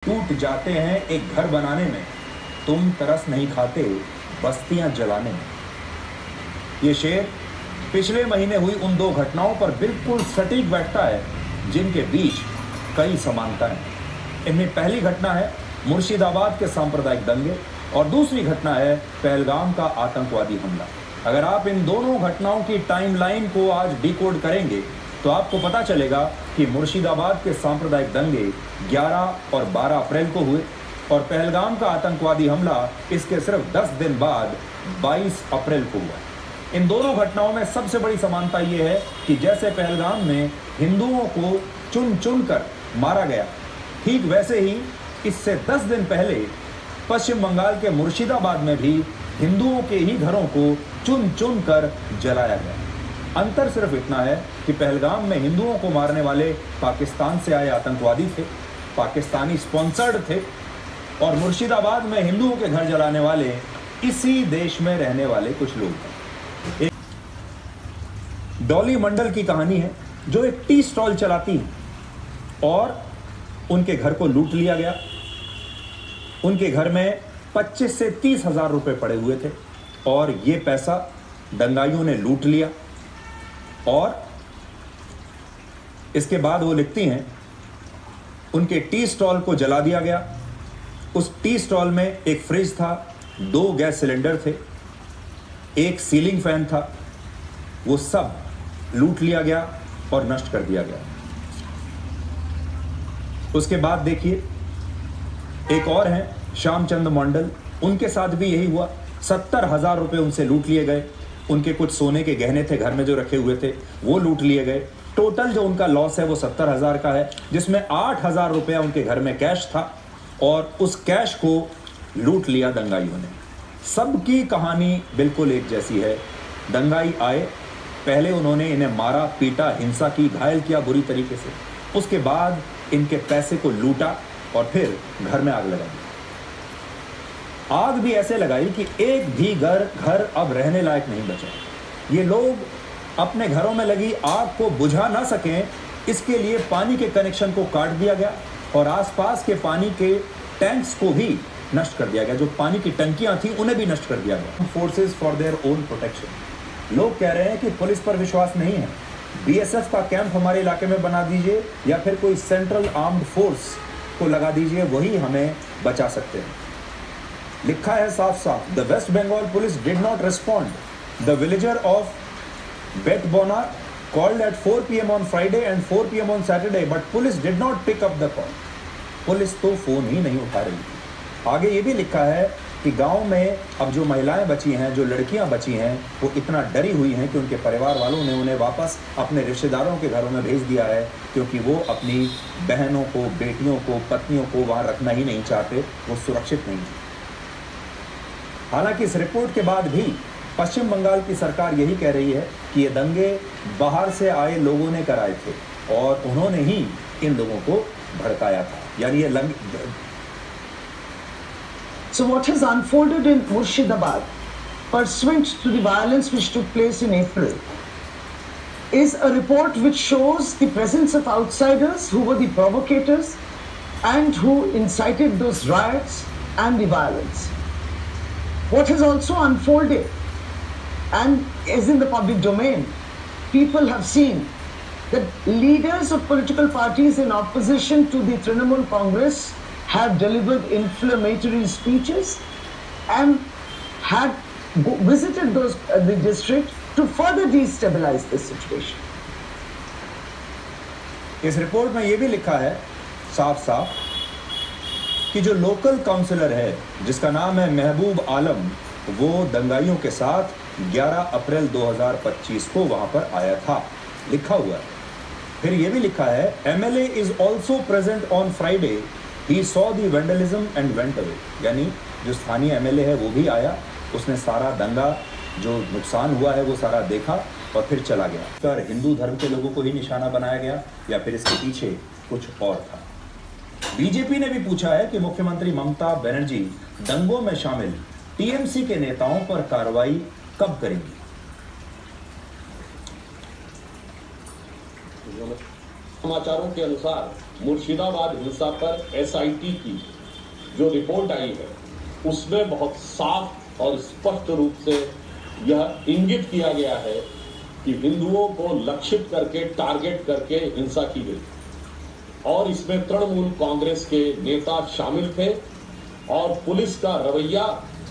टूट जाते हैं एक घर बनाने में, तुम तरस नहीं खाते बस्तियां जलाने में। ये शेर पिछले महीने हुई उन दो घटनाओं पर बिल्कुल सटीक बैठता है जिनके बीच कई समानताएं हैं। इनमें पहली घटना है मुर्शिदाबाद के सांप्रदायिक दंगे और दूसरी घटना है पहलगाम का आतंकवादी हमला। अगर आप इन दोनों घटनाओं की टाइमलाइन को आज डिकोड करेंगे तो आपको पता चलेगा कि मुर्शिदाबाद के सांप्रदायिक दंगे 11 और 12 अप्रैल को हुए और पहलगाम का आतंकवादी हमला इसके सिर्फ 10 दिन बाद 22 अप्रैल को हुआ। इन दोनों घटनाओं में सबसे बड़ी समानता ये है कि जैसे पहलगाम में हिंदुओं को चुन चुन कर मारा गया, ठीक वैसे ही इससे 10 दिन पहले पश्चिम बंगाल के मुर्शिदाबाद में भी हिंदुओं के ही घरों को चुन चुन कर जलाया गया। अंतर सिर्फ इतना है कि पहलगाम में हिंदुओं को मारने वाले पाकिस्तान से आए आतंकवादी थे, पाकिस्तानी स्पॉन्सर्ड थे, और मुर्शिदाबाद में हिंदुओं के घर जलाने वाले इसी देश में रहने वाले कुछ लोग हैं। डॉली मंडल की कहानी है जो एक टी स्टॉल चलाती है और उनके घर को लूट लिया गया। उनके घर में 25 से 30 हजार रुपए पड़े हुए थे और ये पैसा दंगाइयों ने लूट लिया। और इसके बाद वो लिखती हैं उनके टी स्टॉल को जला दिया गया। उस टी स्टॉल में एक फ्रिज था, 2 गैस सिलेंडर थे, एक सीलिंग फैन था, वो सब लूट लिया गया और नष्ट कर दिया गया। उसके बाद देखिए एक और हैं श्यामचंद मंडल, उनके साथ भी यही हुआ। 70,000 रुपए उनसे लूट लिए गए। उनके कुछ सोने के गहने थे घर में जो रखे हुए थे, वो लूट लिए गए। टोटल जो उनका लॉस है वो 70,000 का है, जिसमें 8,000 रुपया उनके घर में कैश था और उस कैश को लूट लिया दंगाइयों ने। सबकी कहानी बिल्कुल एक जैसी है। दंगाई आए, पहले उन्होंने इन्हें मारा, पीटा, हिंसा की, घायल किया बुरी तरीके से। उसके बाद इनके पैसे को लूटा और फिर घर में आग लगा दी। आग भी ऐसे लगाई कि एक भी घर अब रहने लायक नहीं बचा। ये लोग अपने घरों में लगी आग को बुझा ना सकें, इसके लिए पानी के कनेक्शन को काट दिया गया और आसपास के पानी के टैंक्स को भी नष्ट कर दिया गया। जो पानी की टंकियां थी उन्हें भी नष्ट कर दिया गया। Forces for their own protection. लोग कह रहे हैं कि पुलिस पर विश्वास नहीं है, बीएसएफ का कैंप हमारे इलाके में बना दीजिए या फिर कोई सेंट्रल आर्म्ड फोर्स को लगा दीजिए, वही हमें बचा सकते हैं। लिखा है साफ साफ, the West Bengal police did not respond. The villager of Betbona called at 4 PM on Friday and 4 PM on Saturday, but police did not pick up the call. Police तो फोन ही नहीं उठा रही थी। आगे ये भी लिखा है कि गांव में अब जो महिलाएं बची हैं, जो लड़कियां बची हैं, वो इतना डरी हुई हैं कि उनके परिवार वालों ने उन्हें वापस अपने रिश्तेदारों के घरों में भेज दिया है, क्योंकि वो अपनी बहनों को, बेटियों को, पत्नियों को वहां रखना ही नहीं चाहते, वो सुरक्षित नहीं थी। हालांकि इस रिपोर्ट के बाद भी पश्चिम बंगाल की सरकार यही कह रही है कि ये दंगे बाहर से आए लोगों ने कराए थे और उन्होंने ही इन लोगों को भड़काया था, यानी ये So what has unfolded in Murshidabad, pursuant to the violence which took place in April, is a report which shows the presence of outsiders who were the provocators and who incited those riots and the violence. What has also unfolded and is in the public domain, people have seen that leaders of political parties in opposition to the Trinamool Congress have delivered inflammatory speeches and had visited the district to further destabilize the situation. इस report में ये भी लिखा है साफ साफ कि जो लोकल काउंसलर है जिसका नाम है महबूब आलम, वो दंगाइयों के साथ 11 अप्रैल 2025 को वहां पर आया था, लिखा हुआ है। फिर ये भी लिखा है MLA is also present on Friday, he saw the vandalism and went away. यानी जो स्थानीय MLA है वो भी आया, उसने सारा दंगा जो नुकसान हुआ है वो सारा देखा और फिर चला गया। पर हिंदू धर्म के लोगों को ही निशाना बनाया गया या फिर इसके पीछे कुछ और था। बीजेपी ने भी पूछा है कि मुख्यमंत्री ममता बनर्जी दंगों में शामिल टीएमसी के नेताओं पर कार्रवाई कब करेंगी। समाचारों के अनुसार मुर्शिदाबाद हिंसा पर एसआईटी की जो रिपोर्ट आई है उसमें बहुत साफ और स्पष्ट रूप से यह इंगित किया गया है कि हिंदुओं को लक्षित करके टारगेट करके हिंसा की गई और इसमें तृणमूल कांग्रेस के नेता शामिल थे और पुलिस का रवैया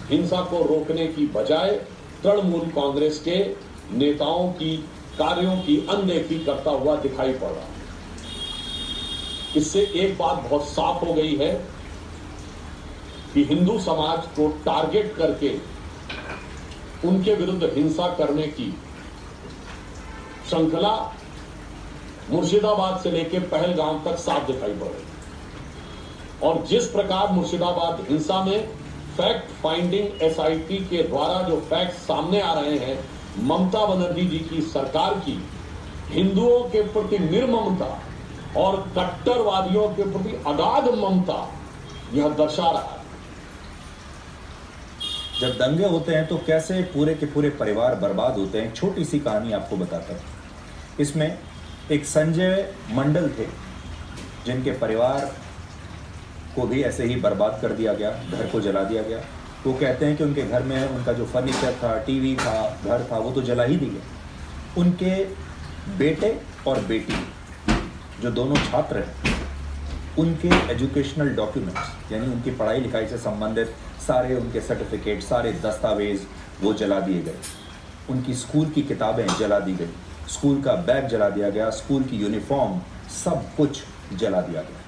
हिंसा को रोकने की बजाय तृणमूल कांग्रेस के नेताओं की कार्यों की अनदेखी करता हुआ दिखाई पड़ रहा। इससे एक बात बहुत साफ हो गई है कि हिंदू समाज को टारगेट करके उनके विरुद्ध हिंसा करने की श्रृंखला मुर्शिदाबाद से लेकर पहलगाम तक साफ दिखाई पड़ रही और जिस प्रकार मुर्शिदाबाद हिंसा में फैक्ट फाइंडिंग एसआईटी के द्वारा जो फैक्ट सामने आ रहे हैं, ममता बनर्जी जी की सरकार की हिंदुओं के प्रति निर्ममता और कट्टरवादियों के प्रति अगाध ममता यह दर्शा रहा है। जब दंगे होते हैं तो कैसे पूरे के पूरे परिवार बर्बाद होते हैं, छोटी सी कहानी आपको बताता हूं। इसमें एक संजय मंडल थे जिनके परिवार को भी ऐसे ही बर्बाद कर दिया गया, घर को जला दिया गया। वो कहते हैं कि उनके घर में उनका जो फर्नीचर था, टीवी था, घर था, वो तो जला ही दिया। उनके बेटे और बेटी जो दोनों छात्र हैं, उनके एजुकेशनल डॉक्यूमेंट्स यानी उनकी पढ़ाई लिखाई से संबंधित सारे उनके सर्टिफिकेट, सारे दस्तावेज वो जला दिए गए। उनकी स्कूल की किताबें जला दी गई, स्कूल का बैग जला दिया गया, स्कूल की यूनिफॉर्म, सब कुछ जला दिया गया।